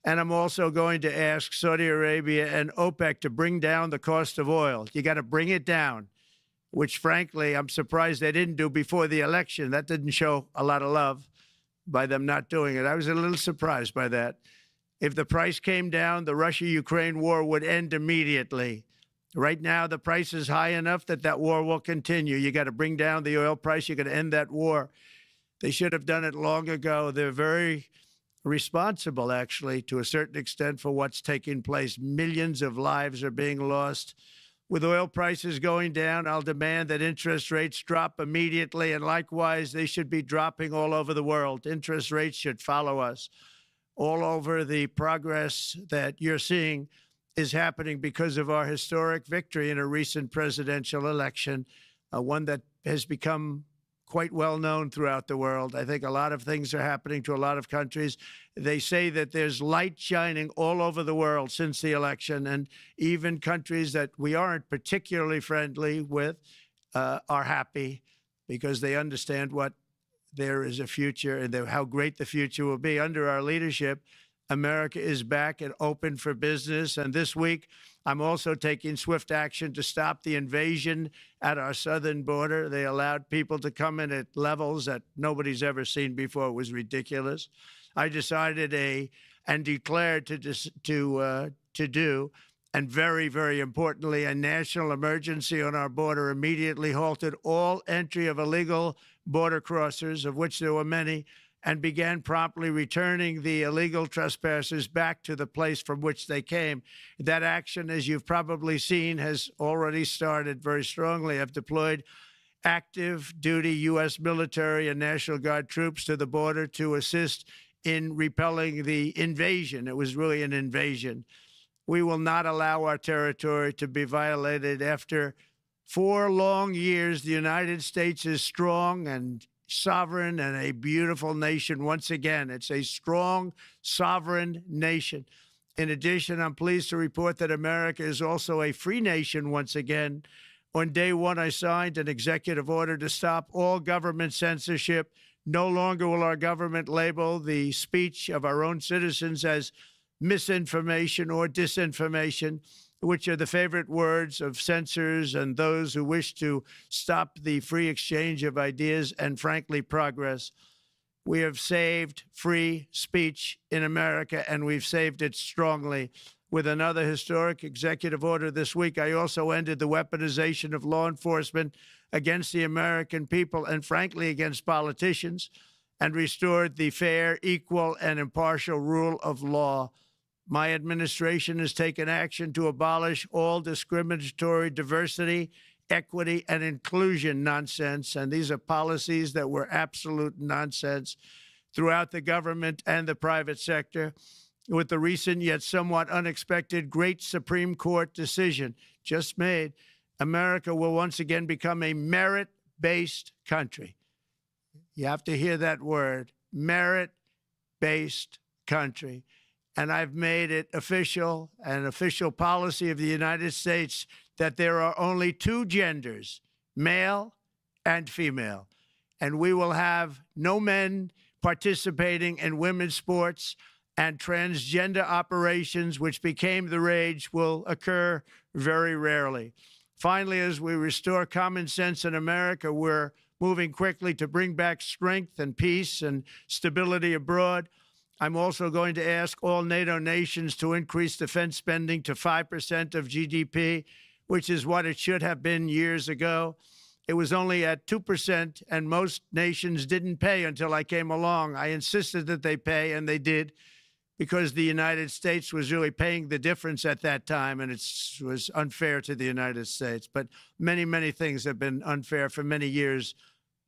And I'm also going to ask Saudi Arabia and OPEC to bring down the cost of oil. You got to bring it down, which, frankly, I'm surprised they didn't do before the election. That didn't show a lot of love by them not doing it. I was a little surprised by that. If the price came down, the Russia-Ukraine war would end immediately. Right now, the price is high enough that that war will continue. You got to bring down the oil price. You got to end that war. They should have done it long ago. They're very responsible, actually, to a certain extent, for what's taking place. Millions of lives are being lost. With oil prices going down, I'll demand that interest rates drop immediately, and likewise, they should be dropping all over the world. Interest rates should follow us. All over, the progress that you're seeing is happening because of our historic victory in a recent presidential election, one that has become quite well known throughout the world. I think a lot of things are happening to a lot of countries. They say that there's light shining all over the world since the election, and even countries that we aren't particularly friendly with are happy because they understand what there is a future and how great the future will be. Under our leadership, America is back and open for business. And this week, I'm also taking swift action to stop the invasion at our southern border. They allowed people to come in at levels that nobody's ever seen before. It was ridiculous. I decided and declared to do, and very, very importantly, a national emergency on our border, immediately halted all entry of illegal border crossers, of which there were many, and began promptly returning the illegal trespassers back to the place from which they came. That action, as you've probably seen, has already started very strongly. I've deployed active duty U.S. military and National Guard troops to the border to assist in repelling the invasion. It was really an invasion. We will not allow our territory to be violated. After 4 long years, the United States is strong and sovereign and a beautiful nation once again. It's a strong, sovereign nation. In addition, I'm pleased to report that America is also a free nation once again. On day one, I signed an executive order to stop all government censorship. No longer will our government label the speech of our own citizens as misinformation or disinformation, which are the favorite words of censors and those who wish to stop the free exchange of ideas and, frankly, progress. We have saved free speech in America, and we've saved it strongly. With another historic executive order this week, I also ended the weaponization of law enforcement against the American people and, frankly, against politicians, and restored the fair, equal, and impartial rule of law. My administration has taken action to abolish all discriminatory diversity, equity, and inclusion nonsense. And these are policies that were absolute nonsense throughout the government and the private sector. With the recent yet somewhat unexpected great Supreme Court decision just made, America will once again become a merit-based country. You have to hear that word, merit-based country. And I've made it official, an official policy of the United States, that there are only 2 genders, male and female. And we will have no men participating in women's sports, and transgender operations, which became the rage, will occur very rarely. Finally, as we restore common sense in America, we're moving quickly to bring back strength and peace and stability abroad. I'm also going to ask all NATO nations to increase defense spending to 5% of GDP, which is what it should have been years ago. It was only at 2%, and most nations didn't pay until I came along. I insisted that they pay, and they did, because the United States was really paying the difference at that time, and it was unfair to the United States. But many, many things have been unfair for many years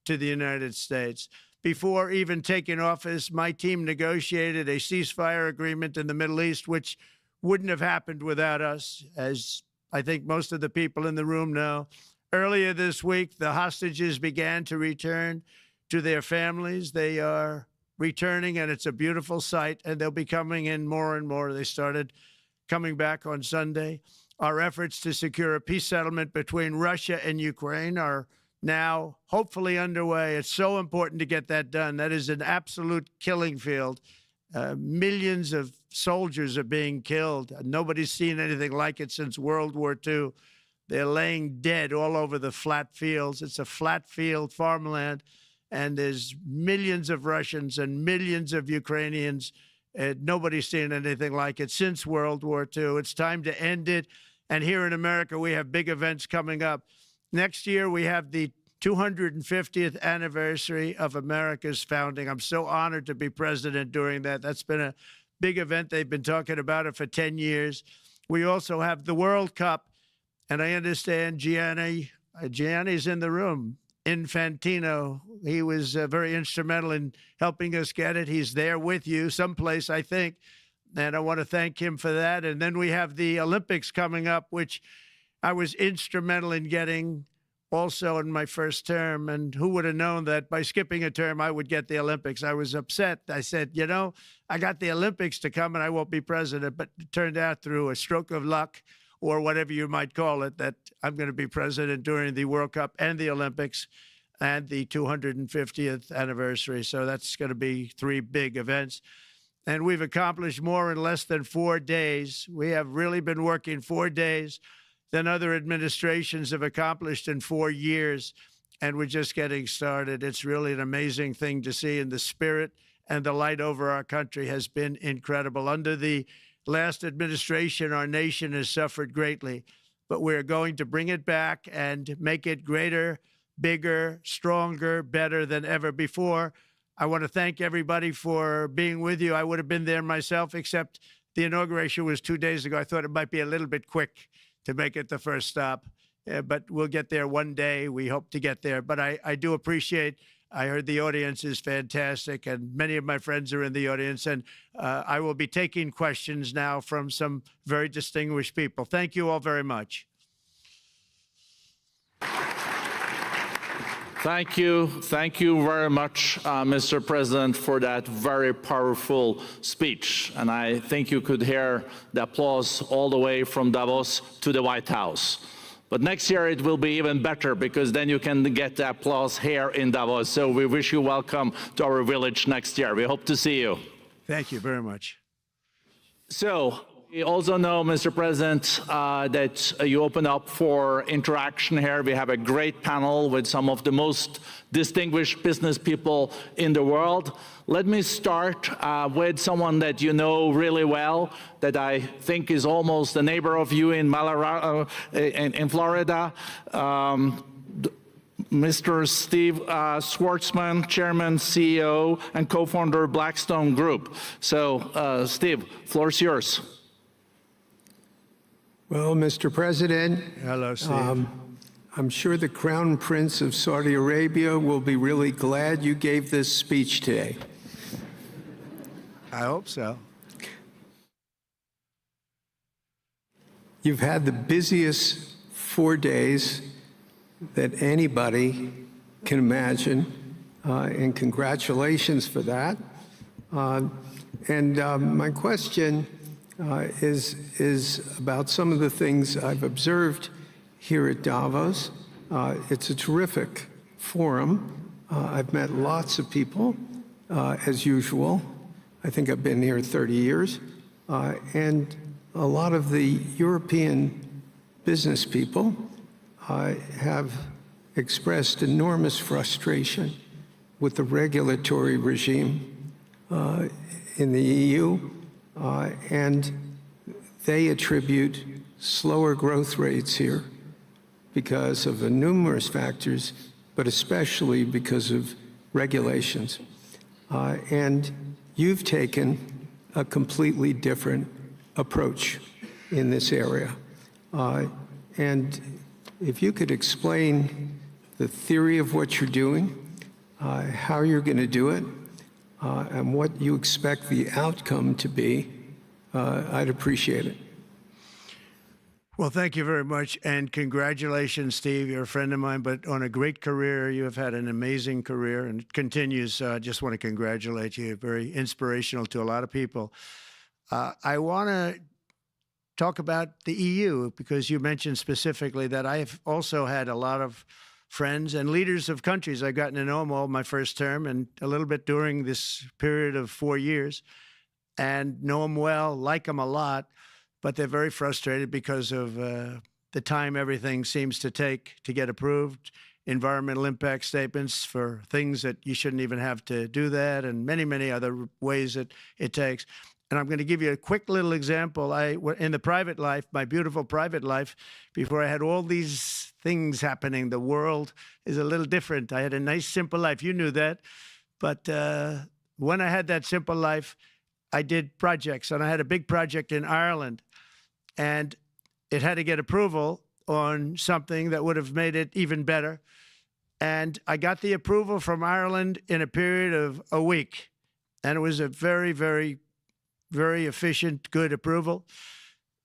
to the United States. Before even taking office, my team negotiated a ceasefire agreement in the Middle East, which wouldn't have happened without us, as I think most of the people in the room know. Earlier this week, the hostages began to return to their families. They are returning, and it's a beautiful sight, and they'll be coming in more and more. They started coming back on Sunday. Our efforts to secure a peace settlement between Russia and Ukraine are now hopefully underway. It's so important to get that done. That is an absolute killing field. Millions of soldiers are being killed. Nobody's seen anything like it since World War II. They're laying dead all over the flat fields. It's a flat field farmland, and there's millions of Russians and millions of Ukrainians. Nobody's seen anything like it since World War II. It's time to end it. And here in America, we have big events coming up. Next year, we have the 250th anniversary of America's founding. I'm so honored to be president during that. That's been a big event. They've been talking about it for 10 years. We also have the World Cup, and I understand Gianni's in the room. Infantino, he was very instrumental in helping us get it. He's there with you someplace, I think, and I want to thank him for that. And then we have the Olympics coming up, which I was instrumental in getting also in my first term. And who would have known that by skipping a term, I would get the Olympics? I was upset. I said, you know, I got the Olympics to come and I won't be president. But it turned out through a stroke of luck, or whatever you might call it, that I'm going to be president during the World Cup and the Olympics and the 250th anniversary. So that's going to be 3 big events. And we've accomplished more in less than 4 days. We have really been working 4 days than other administrations have accomplished in 4 years. And we're just getting started. It's really an amazing thing to see. And the spirit and the light over our country has been incredible. Under the last administration, our nation has suffered greatly, but we're going to bring it back and make it greater, bigger, stronger, better than ever before. I want to thank everybody for being with you. I would have been there myself, except the inauguration was 2 days ago. I thought it might be a little bit quick to make it the first stop, but we'll get there one day. We hope to get there. But I do appreciate, I heard the audience is fantastic, and many of my friends are in the audience, and I will be taking questions now from some very distinguished people. Thank you all very much. Thank you. Thank you very much, Mr. President, for that very powerful speech. And I think you could hear the applause all the way from Davos to the White House. But next year it will be even better, because then you can get the applause here in Davos. So we wish you welcome to our village next year. We hope to see you. Thank you very much. So we also know, Mr. President, that you open up for interaction here. We have a great panel with some of the most distinguished business people in the world. Let me start with someone that you know really well, that I think is almost a neighbor of you in Florida. Mr. Steve Schwarzman, Chairman, CEO, and co-founder of Blackstone Group. So, Steve, floor is yours. Well, Mr. President, hello, Steve. I'm sure the Crown Prince of Saudi Arabia will be really glad you gave this speech today. I hope so. You've had the busiest 4 days that anybody can imagine, and congratulations for that. My question is about some of the things I've observed here at Davos. It's a terrific forum. I've met lots of people, as usual. I think I've been here 30 years. And a lot of the European business people have expressed enormous frustration with the regulatory regime in the EU. And they attribute slower growth rates here because of the numerous factors, but especially because of regulations. And you've taken a completely different approach in this area. And if you could explain the theory of what you're doing, how you're going to do it, and what you expect the outcome to be, I'd appreciate it. Well, thank you very much, and congratulations, Steve. You're a friend of mine, but on a great career. You have had an amazing career, and it continues. I just want to congratulate you. Very inspirational to a lot of people. I want to talk about the EU, because you mentioned specifically that I've also had a lot of friends and leaders of countries. I've gotten to know them all my first term and a little bit during this period of 4 years. and know them well, like them a lot, but they're very frustrated because of the time everything seems to take to get approved. Environmental impact statements for things that you shouldn't even have to do that, and many, many other ways that it takes. And I'm going to give you a quick little example. In the private life, my beautiful private life, before I had all these things happening, the world is a little different. I had a nice, simple life. You knew that. But when I had that simple life, I did projects. And I had a big project in Ireland. And it had to get approval on something that would have made it even better. And I got the approval from Ireland in a period of a week. And it was a very, very, very efficient, good approval.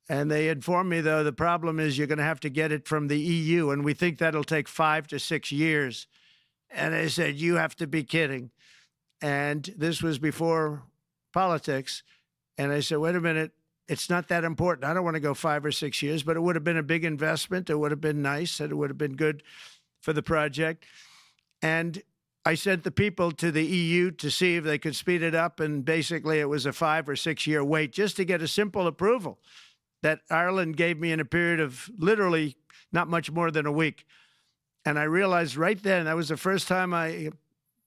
And they informed me, though, the problem is you're going to have to get it from the EU, and we think that'll take 5 to 6 years. And I said, you have to be kidding. And this was before politics. And I said, wait a minute, it's not that important. I don't want to go 5 or 6 years, but it would have been a big investment. It would have been nice, and it would have been good for the project. And I sent the people to the EU to see if they could speed it up. And basically, it was a 5 or 6 year wait just to get a simple approval that Ireland gave me in a period of literally not much more than a week. And I realized right then, that was the first time I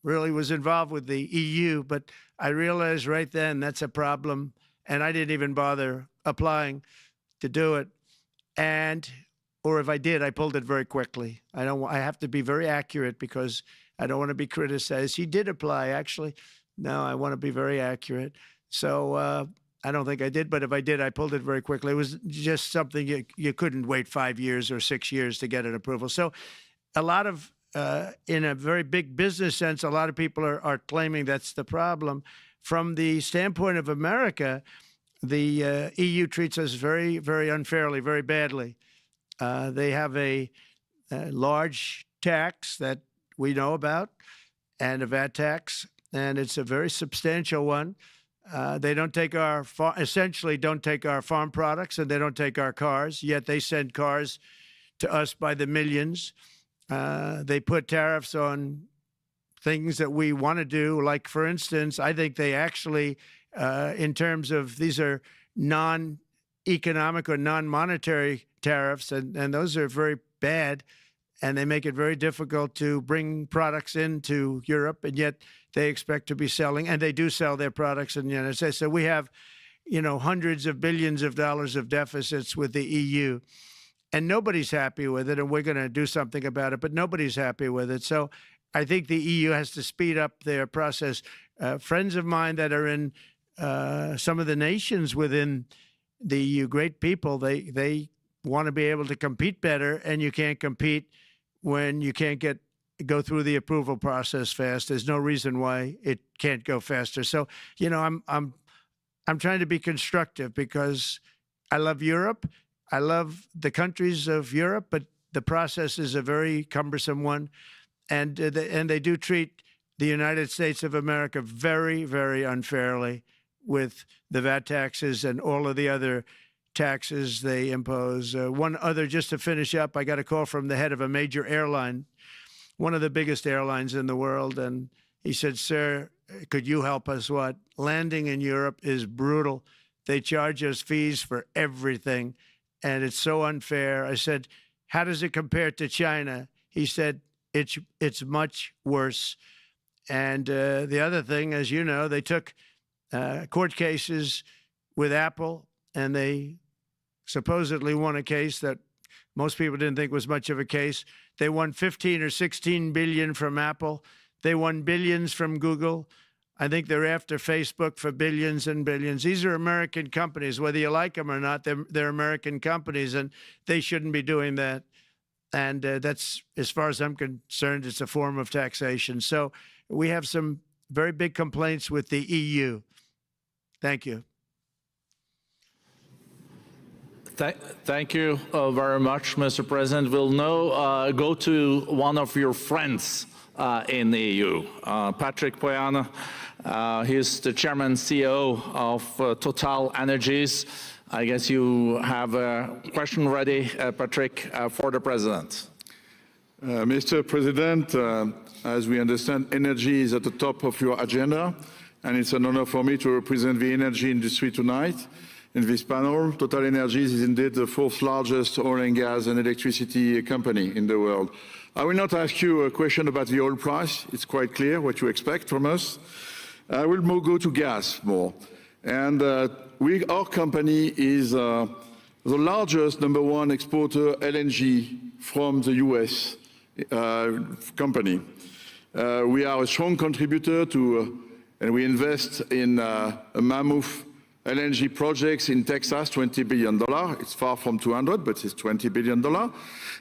really was involved with the EU, but I realized right then that's a problem. And I didn't even bother applying to do it. Or if I did, I pulled it very quickly. I have to be very accurate because I don't want to be criticized. He did apply, actually. No, I want to be very accurate. So I don't think I did, but if I did, I pulled it very quickly. It was just something you couldn't wait 5 years or 6 years to get an approval. So a lot of, in a very big business sense, a lot of people are claiming that's the problem. From the standpoint of America, the EU treats us very, very unfairly, very badly. They have a large tax that we know about, and a VAT tax, and it's a very substantial one. They don't take essentially don't take our farm products, and they don't take our cars, yet they send cars to us by the millions. They put tariffs on things that we want to do, like, for instance, I think they actually, in terms of these are non-economic or non-monetary tariffs, and those are very bad, and they make it very difficult to bring products into Europe, and yet they expect to be selling, and they do sell their products in the United States. So we have, hundreds of billions of dollars of deficits with the EU, and nobody's happy with it, and we're going to do something about it, but nobody's happy with it. So I think the EU has to speed up their process. Friends of mine that are in some of the nations within the EU, great people, they want to be able to compete better, and you can't compete when you can't go through the approval process fast. There's no reason why it can't go faster. So, I'm trying to be constructive because I love Europe. I love the countries of Europe, but the process is a very cumbersome one. And they do treat the United States of America very, very unfairly with the VAT taxes and all of the other taxes they impose. One other, just to finish up, I got a call from the head of a major airline, one of the biggest airlines in the world, and he said, sir, could you help us? What? Landing in Europe is brutal. They charge us fees for everything, and it's so unfair. I said, how does it compare to China? He said, it's much worse. And the other thing, as you know, they took court cases with Apple, and they supposedly won a case that most people didn't think was much of a case. They won 15 or 16 billion from Apple. They won billions from Google. I think they're after Facebook for billions and billions. These are American companies, whether you like them or not. They're American companies, and they shouldn't be doing that. And that's, as far as I'm concerned, it's a form of taxation. So we have some very big complaints with the EU. Thank you. Thank you very much, Mr. President. We'll now go to one of your friends in the EU, Patrick Pouyanné. He's the chairman CEO of Total Energies. I guess you have a question ready, Patrick, for the president. Mr. President, as we understand, energy is at the top of your agenda. and it's an honor for me to represent the energy industry tonight in this panel. Total Energies is indeed the fourth largest oil and gas and electricity company in the world. I will not ask you a question about the oil price. It's quite clear what you expect from us. I will go to gas more. And our company is the largest #1 exporter LNG from the US company. We are a strong contributor to, and we invest in a mammoth LNG projects in Texas, $20 billion. It's far from 200, but it's $20 billion.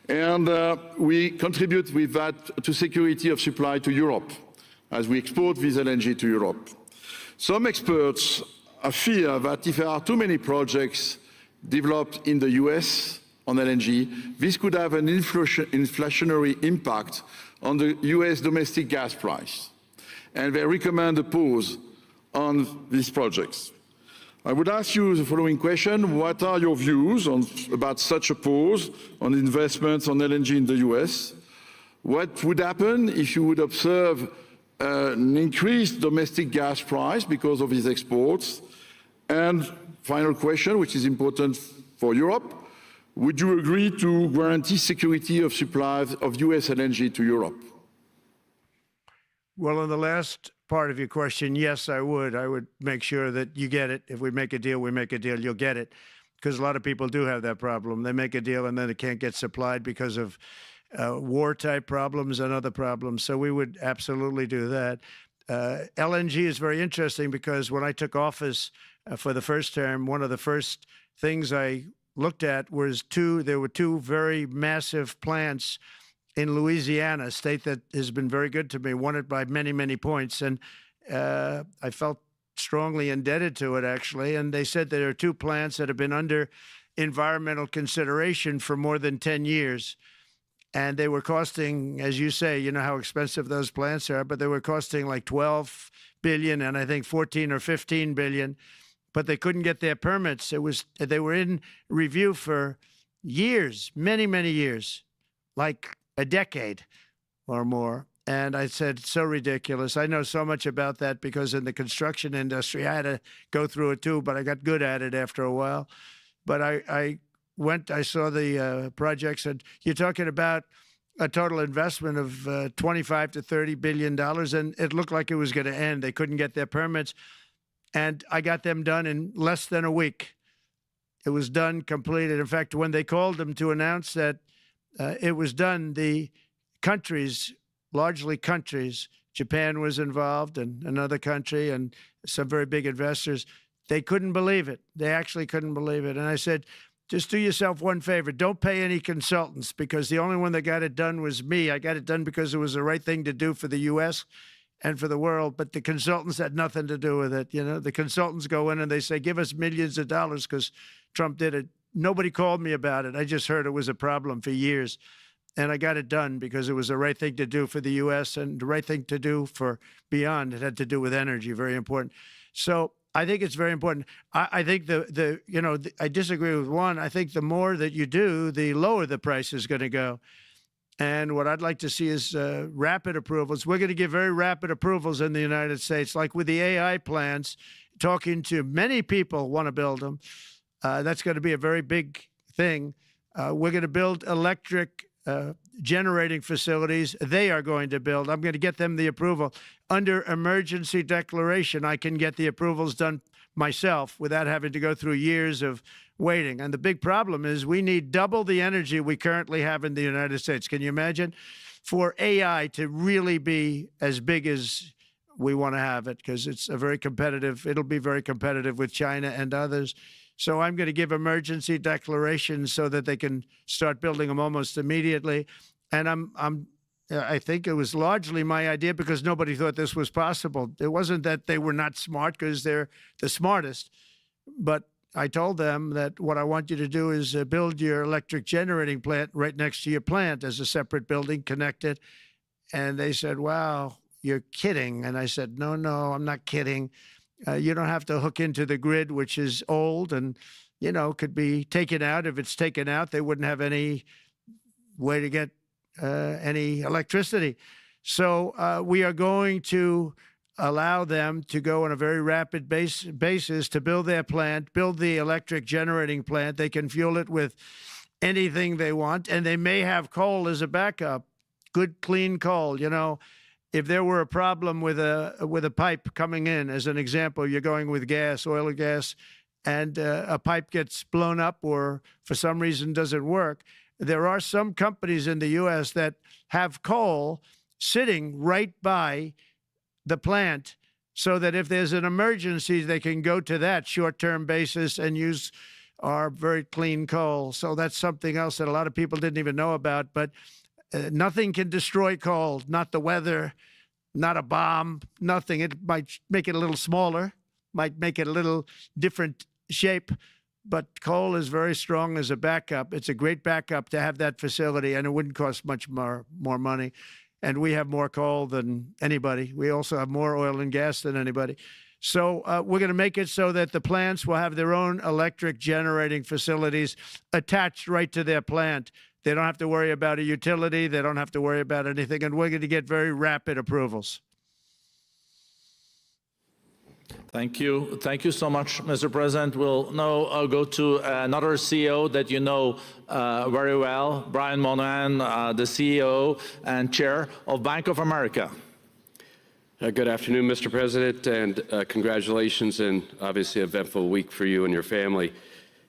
And we contribute with that to security of supply to Europe, as we export this LNG to Europe. Some experts fear that if there are too many projects developed in the US on LNG, this could have an inflationary impact on the US domestic gas price. And they recommend a pause on these projects. I would ask you the following question: what are your views about such a pause on investments on LNG in the US? What would happen if you would observe an increased domestic gas price because of these exports? And final question, which is important for Europe: would you agree to guarantee security of supply of US LNG to Europe? Well, in the last part of your question, yes, I would. I would make sure that you get it. If we make a deal, we make a deal, you'll get it. Because a lot of people do have that problem. They make a deal and then it can't get supplied because of war-type problems and other problems. So we would absolutely do that. LNG is very interesting because when I took office for the first term, one of the first things I looked at was there were two very massive plants in Louisiana, a state that has been very good to me, won it by many, many points. And I felt strongly indebted to it, actually. And they said there are two plants that have been under environmental consideration for more than 10 years. And they were costing, as you say, you know how expensive those plants are, but they were costing like 12 billion and I think 14 or 15 billion, but they couldn't get their permits. They were in review for years, many, many years, like a decade or more. And I said, so ridiculous. I know so much about that because in the construction industry, I had to go through it too, but I got good at it after a while. But I saw the projects, and you're talking about a total investment of 25 to $30 billion, and it looked like it was going to end. They couldn't get their permits, and I got them done in less than a week. It was done, completed. In fact, when they called them to announce that it was done, the countries, largely countries, Japan was involved and another country and some very big investors, they couldn't believe it. They actually couldn't believe it. And I said, just do yourself one favor. Don't pay any consultants, because the only one that got it done was me. I got it done because it was the right thing to do for the U.S. and for the world, but the consultants had nothing to do with it. You know, the consultants go in and they say, give us millions of dollars because Trump did it. Nobody called me about it. I just heard it was a problem for years. And I got it done because it was the right thing to do for the U.S. and the right thing to do for beyond. It had to do with energy, very important. So I think it's very important. I think I disagree with one. I think the more that you do, the lower the price is going to go. And what I'd like to see is rapid approvals. We're going to give very rapid approvals in the United States, like with the AI plants, talking to many people want to build them. That's going to be a very big thing. We're going to build electric generating facilities. They are going to build. I'm going to get them the approval. Under emergency declaration, I can get the approvals done myself without having to go through years of waiting. And the big problem is we need double the energy we currently have in the United States. Can you imagine? For AI to really be as big as we want to have it, because it's a very competitive, it'll be very competitive with China and others. So I'm going to give emergency declarations so that they can start building them almost immediately. And I think it was largely my idea because nobody thought this was possible. It wasn't that they were not smart, because they're the smartest. But I told them that what I want you to do is build your electric generating plant right next to your plant as a separate building connected. And they said, wow, you're kidding. And I said, no, I'm not kidding. You don't have to hook into the grid, which is old and, could be taken out. If it's taken out, they wouldn't have any way to get any electricity. So we are going to allow them to go on a very rapid basis to build their plant, build the electric generating plant. They can fuel it with anything they want, and they may have coal as a backup, good, clean coal. You know, if there were a problem with a pipe coming in, as an example, you're going with gas, oil or gas, and a pipe gets blown up or for some reason doesn't work, there are some companies in the U.S. that have coal sitting right by the plant so that if there's an emergency, they can go to that short-term basis and use our very clean coal. So that's something else that a lot of people didn't even know about. But nothing can destroy coal, not the weather, not a bomb, nothing. It might make it a little smaller, might make it a little different shape, but coal is very strong as a backup. It's a great backup to have that facility, and it wouldn't cost much more money. And we have more coal than anybody. We also have more oil and gas than anybody. So we're going to make it so that the plants will have their own electric generating facilities attached right to their plant. They don't have to worry about a utility. They don't have to worry about anything. And we're going to get very rapid approvals. Thank you. Thank you so much, Mr. President. We'll now go to another CEO that you know very well, Brian Moynihan, the CEO and Chair of Bank of America. Good afternoon, Mr. President, and congratulations, and obviously an eventful week for you and your family.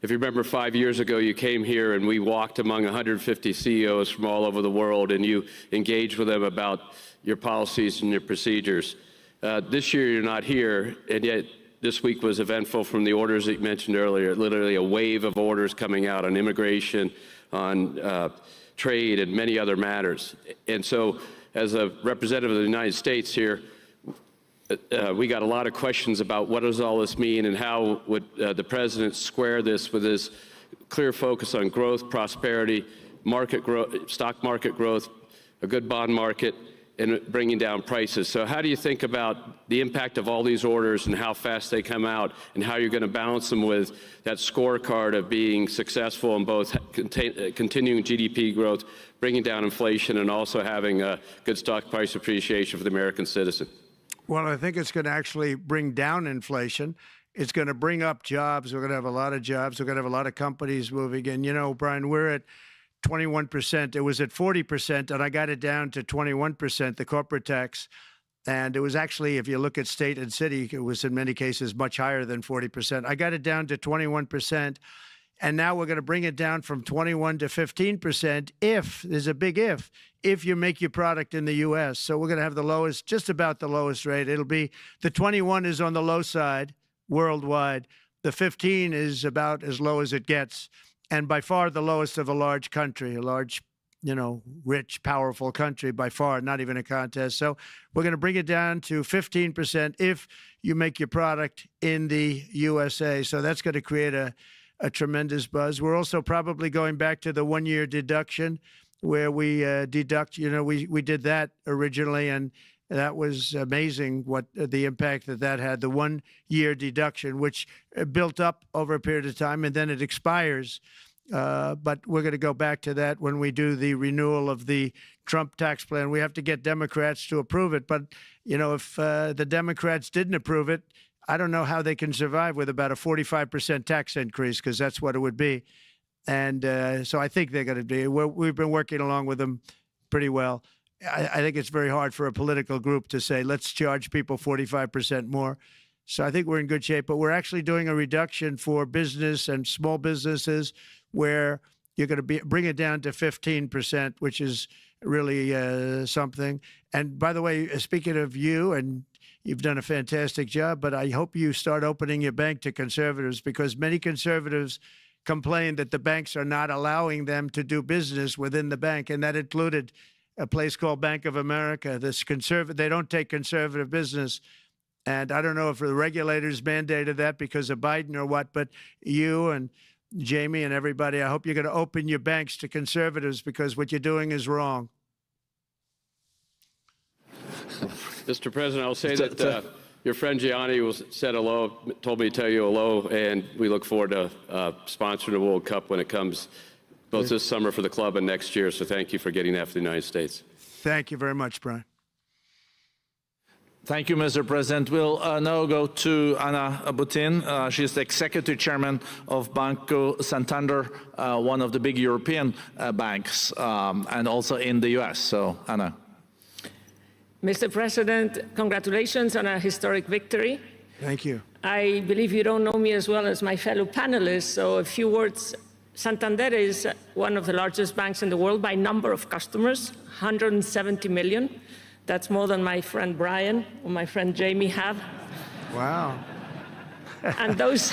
If you remember 5 years ago, you came here and we walked among 150 CEOs from all over the world, and you engaged with them about your policies and your procedures. This year, you're not here, and yet this week was eventful from the orders that you mentioned earlier, literally a wave of orders coming out on immigration, on trade, and many other matters. And so, as a representative of the United States here, we got a lot of questions about what does all this mean and how would the president square this with his clear focus on growth, prosperity, market growth, stock market growth, a good bond market, and bringing down prices. So how do you think about the impact of all these orders and how fast they come out, and how you're going to balance them with that scorecard of being successful in both continuing GDP growth, bringing down inflation, and also having a good stock price appreciation for the American citizen? Well, I think it's going to actually bring down inflation. It's going to bring up jobs. We're going to have a lot of jobs. We're going to have a lot of companies moving in. You know, Brian, we're at 21%. It was at 40%, and I got it down to 21%, the corporate tax. And it was actually, if you look at state and city, it was in many cases much higher than 40%. I got it down to 21%. And now we're going to bring it down from 21 to 15% if, there's a big if you make your product in the U.S. So we're going to have the lowest, just about the lowest rate. It'll be, the 21 is on the low side worldwide. The 15 is about as low as it gets. And by far the lowest of a large country, a large, you know, rich, powerful country, by far, not even a contest. So we're going to bring it down to 15% if you make your product in the USA. So that's going to create a tremendous buzz. We're also probably going back to the one-year deduction where we deduct, you know, we did that originally, and that was amazing what the impact that had, the one-year deduction, which built up over a period of time, and then it expires. But we're going to go back to that when we do the renewal of the Trump tax plan. We have to get Democrats to approve it. But, you know, if the Democrats didn't approve it, I don't know how they can survive with about a 45% tax increase, because that's what it would be. And so I think they're going to be. We've been working along with them pretty well. I think it's very hard for a political group to say, let's charge people 45% more. So I think we're in good shape. But we're actually doing a reduction for business and small businesses where you're going to bring it down to 15%, which is really something. And by the way, speaking of you, and you've done a fantastic job, but I hope you start opening your bank to conservatives, because many conservatives complain that the banks are not allowing them to do business within the bank, and that included a place called Bank of America. They don't take conservative business. And I don't know if the regulators mandated that because of Biden or what, but you and Jamie and everybody, I hope you're going to open your banks to conservatives, because what you're doing is wrong. Mr. President, I'll say that your friend Gianni said hello, told me to tell you hello, and we look forward to sponsoring the World Cup when it comes, both this summer for the club and next year. So thank you for getting that for the United States. Thank you very much, Brian. Thank you, Mr. President. We'll now go to Anna Butin. She's the Executive Chairman of Banco Santander, one of the big European banks, and also in the U.S. So, Anna. Mr. President, congratulations on a historic victory. Thank you. I believe you don't know me as well as my fellow panelists, so a few words. Santander is one of the largest banks in the world by number of customers, 170 million. That's more than my friend Brian or my friend Jamie have. Wow. And those...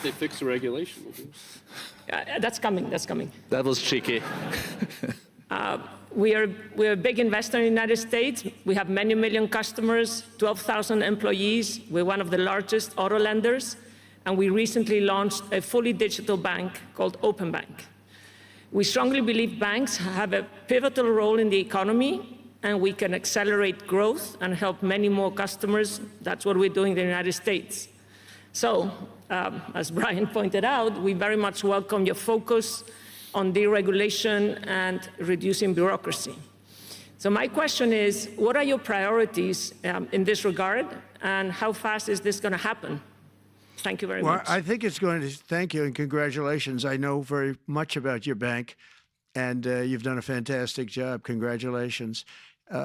They fixed the regulation. that's coming, that's coming. That was cheeky. We're a big investor in the United States. We have many million customers, 12,000 employees. We're one of the largest auto lenders. And we recently launched a fully digital bank called Open Bank. We strongly believe banks have a pivotal role in the economy, and we can accelerate growth and help many more customers. That's what we're doing in the United States. So, as Brian pointed out, we very much welcome your focus on deregulation and reducing bureaucracy. So my question is, what are your priorities in this regard, and how fast is this going to happen? Thank you very much. Well, I think it's going to, thank you and congratulations. I know very much about your bank, and you've done a fantastic job. Congratulations.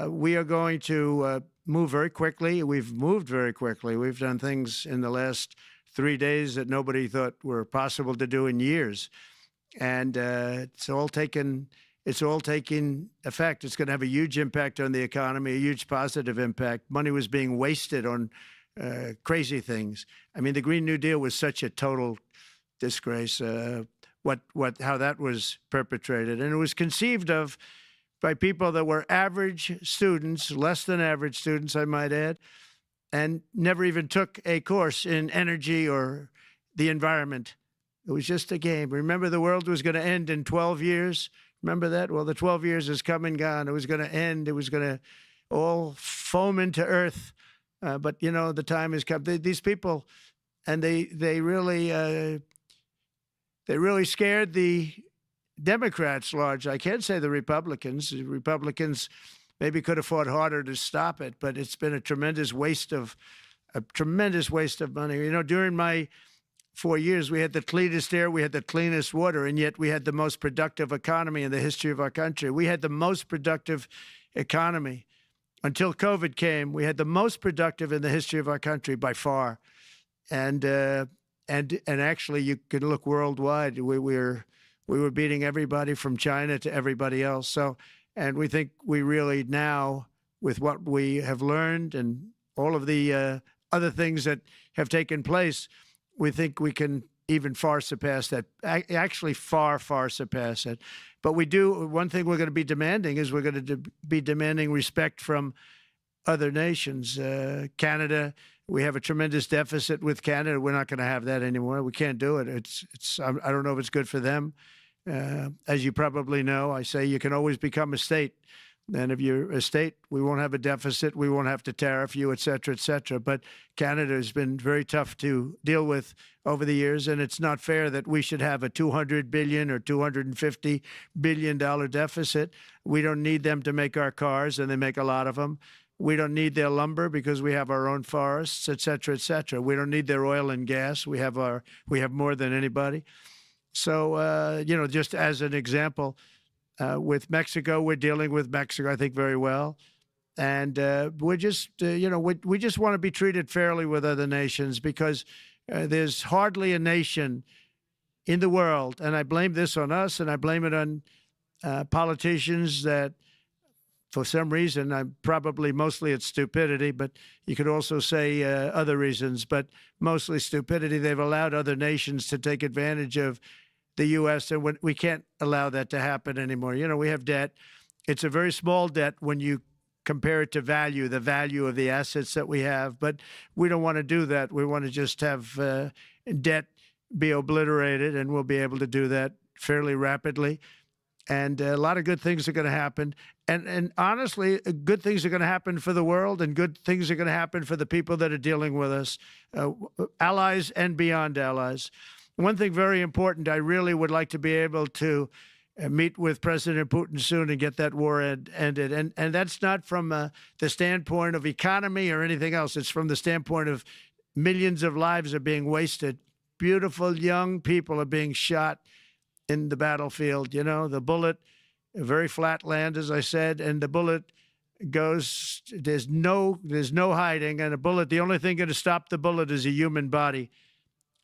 We are going to move very quickly. We've moved very quickly. We've done things in the last 3 days that nobody thought were possible to do in years. And it's all taking effect. It's going to have a huge impact on the economy, a huge positive impact. Money was being wasted on crazy things. I mean, the Green New Deal was such a total disgrace, how that was perpetrated. And it was conceived of by people that were average students, less than average students, I might add, and never even took a course in energy or the environment. It was just a game. Remember, the world was going to end in 12 years? Remember that? Well, the 12 years has come and gone. It was going to end. It was going to all foam into earth. But, you know, the time has come. These people, and they really scared the Democrats large. I can't say the Republicans. The Republicans maybe could have fought harder to stop it, but it's been a tremendous waste of money. You know, during my 4 years, we had the cleanest air, we had the cleanest water, and yet we had the most productive economy in the history of our country. We had the most productive economy. Until COVID came, we had the most productive in the history of our country by far. And actually, you can look worldwide. We were beating everybody from China to everybody else. So, and we think we really now, with what we have learned and all of the other things that have taken place, we think we can even far surpass that, actually far, far surpass it. But we do, one thing we're going to be demanding is we're going to be demanding respect from other nations. Canada, we have a tremendous deficit with Canada. We're not going to have that anymore. We can't do it. I don't know if it's good for them. As you probably know, I say you can always become a state. And if you're a state, we won't have a deficit. We won't have to tariff you, et cetera, et cetera. But Canada has been very tough to deal with over the years. And it's not fair that we should have a $200 billion or $250 billion deficit. We don't need them to make our cars, and they make a lot of them. We don't need their lumber because we have our own forests, et cetera, et cetera. We don't need their oil and gas. We have more than anybody. So, you know, just as an example, with Mexico, we're dealing with Mexico, I think, very well. And we're just, you know, we just want to be treated fairly with other nations, because there's hardly a nation in the world, and I blame this on us, and I blame it on politicians that, for some reason, probably mostly it's stupidity, but you could also say other reasons, but mostly stupidity. They've allowed other nations to take advantage of the U.S., and we can't allow that to happen anymore. You know, we have debt. It's a very small debt when you compare it to value, the value of the assets that we have, but we don't want to do that. We want to just have debt be obliterated, and we'll be able to do that fairly rapidly. And a lot of good things are going to happen. And honestly, good things are going to happen for the world, and good things are going to happen for the people that are dealing with us, allies and beyond allies. One thing very important, I really would like to be able to meet with President Putin soon and get that war ended. And that's not from the standpoint of economy or anything else. It's from the standpoint of millions of lives are being wasted. Beautiful young people are being shot in the battlefield. You know, the bullet, very flat land, as I said, and the bullet goes, there's no hiding. And a bullet, the only thing going to stop the bullet is a human body.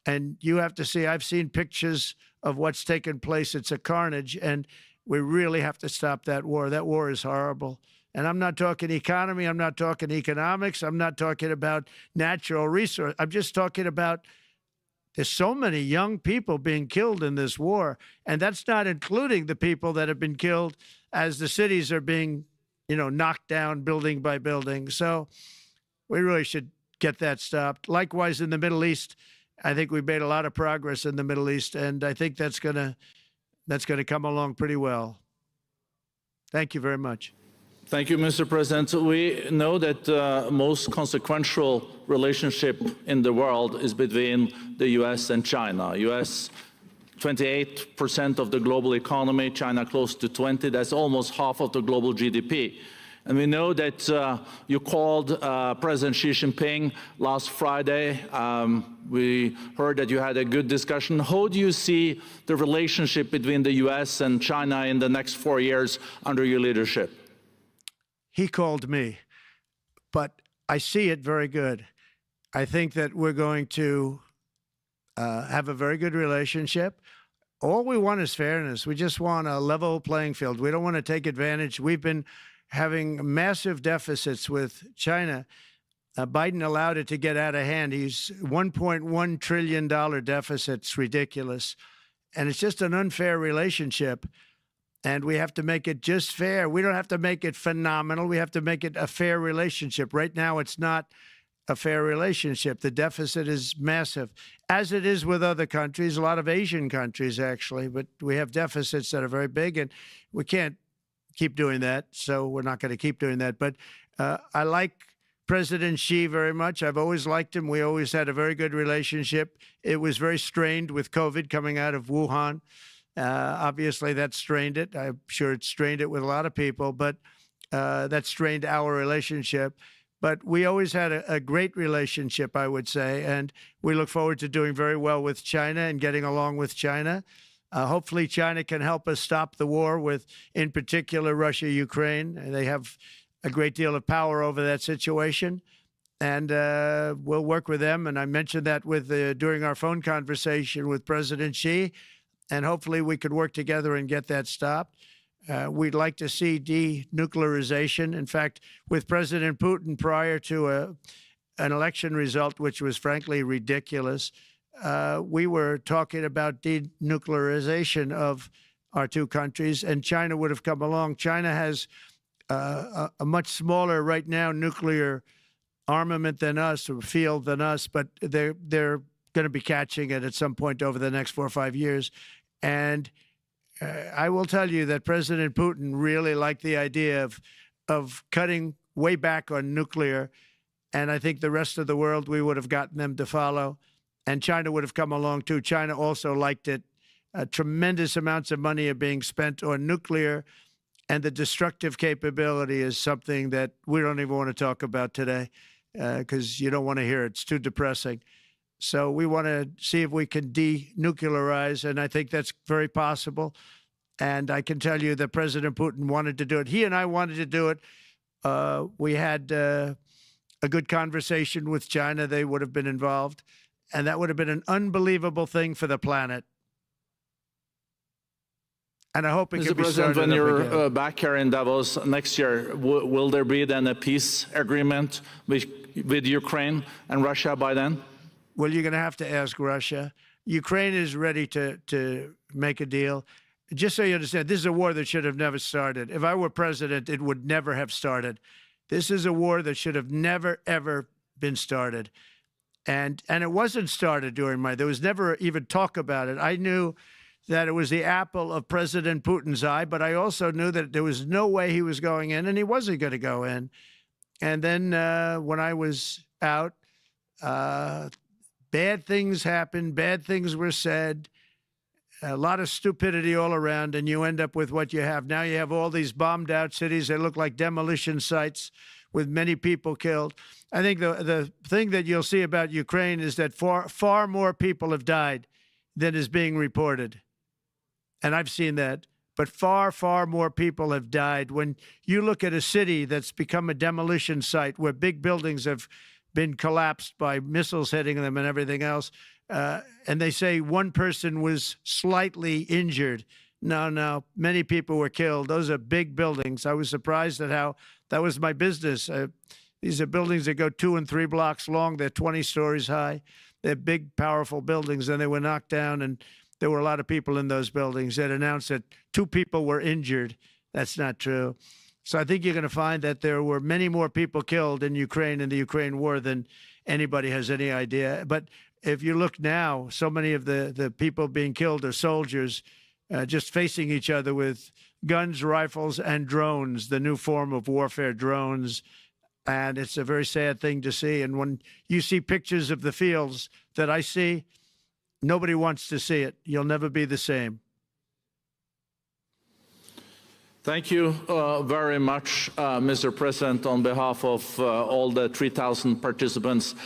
And you have to see, I've seen pictures of what's taken place. It's a carnage, and we really have to stop that war. That war is horrible. And I'm not talking economy. I'm not talking economics. I'm not talking about natural resource. I'm just talking about there's so many young people being killed in this war. And that's not including the people that have been killed as the cities are being, you know, knocked down building by building. So we really should get that stopped. Likewise, in the Middle East, I think we've made a lot of progress in the Middle East, and I think that's gonna come along pretty well. Thank you very much. Thank you, Mr. President. We know that the most consequential relationship in the world is between the U.S. and China. U.S. 28% of the global economy, China close to 20. That's almost half of the global GDP. And we know that you called President Xi Jinping last Friday. We heard that you had a good discussion. How do you see the relationship between the U.S. and China in the next 4 years under your leadership? He called me, but I see it very good. I think that we're going to have a very good relationship. All we want is fairness. We just want a level playing field. We don't want to take advantage. We've been having massive deficits with China. Biden allowed it to get out of hand. He's $1.1 trillion deficit. It's ridiculous. And it's just an unfair relationship. And we have to make it just fair. We don't have to make it phenomenal. We have to make it a fair relationship. Right now, it's not a fair relationship. The deficit is massive, as it is with other countries, a lot of Asian countries, actually. But we have deficits that are very big, and we can't keep doing that. So we're not going to keep doing that. But I like President Xi very much. I've always liked him. We always had a very good relationship. It was very strained with COVID coming out of Wuhan. Obviously, that strained it. I'm sure it strained it with a lot of people, but that strained our relationship. But we always had a great relationship, I would say, and we look forward to doing very well with China and getting along with China. Hopefully, China can help us stop the war with, in particular, Russia, Ukraine. They have a great deal of power over that situation, and we'll work with them. And I mentioned that with during our phone conversation with President Xi. And hopefully we could work together and get that stopped. We'd like to see denuclearization. In fact, with President Putin, prior to an election result, which was frankly ridiculous, we were talking about denuclearization of our two countries, and China would have come along. China has a much smaller, right now, nuclear armament than us, or field than us, but they're going to be catching it at some point over the next 4 or 5 years. And I will tell you that President Putin really liked the idea of cutting way back on nuclear. And I think the rest of the world, we would have gotten them to follow. And China would have come along, too. China also liked it. Tremendous amounts of money are being spent on nuclear. And the destructive capability is something that we don't even want to talk about today because you don't want to hear it. It's too depressing. So we want to see if we can denuclearize, and I think that's very possible. And I can tell you that President Putin wanted to do it. He and I wanted to do it. We had a good conversation with China. They would have been involved, and that would have been an unbelievable thing for the planet. And I hope it can be started up again. Mr. President, when you're back here in Davos next year, will there be then a peace agreement with Ukraine and Russia by then? Well, you're going to have to ask Russia. Ukraine is ready to make a deal. Just so you understand, this is a war that should have never started. If I were president, it would never have started. This is a war that should have never, ever been started. And it wasn't started during there was never even talk about it. I knew that it was the apple of President Putin's eye, but I also knew that there was no way he was going in, and he wasn't going to go in. And then when I was out, bad things happened. Bad things were said. a lot of stupidity all around, and you end up with what you have. Now you have all these bombed out cities. They look like demolition sites with many people killed. I think the thing that you'll see about Ukraine is that far more people have died than is being reported. And I've seen that. But far more people have died. When you look at a city that's become a demolition site where big buildings have been collapsed by missiles hitting them and everything else, and they say one person was slightly injured. No, many people were killed. Those are big buildings. I was surprised at how that was my business. These are buildings that go 2 and 3 blocks long. They're 20 stories high. They're big, powerful buildings, and they were knocked down, and there were a lot of people in those buildings. That announced that 2 people were injured. That's not true. So I think you're going to find that there were many more people killed in Ukraine in the Ukraine war than anybody has any idea. But if you look now, so many of the people being killed are soldiers just facing each other with guns, rifles, and drones, the new form of warfare, drones. And it's a very sad thing to see. And when you see pictures of the fields that I see, nobody wants to see it. You'll never be the same. Thank you very much, Mr. President, on behalf of all the 3,000 participants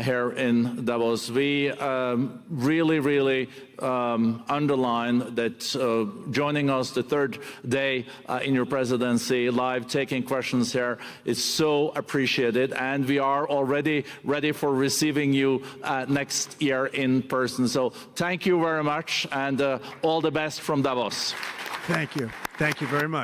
here in Davos. We really underline that joining us the third day in your presidency, live taking questions here, is so appreciated, and we are already ready for receiving you next year in person. So thank you very much, and all the best from Davos. Thank you. Thank you very much.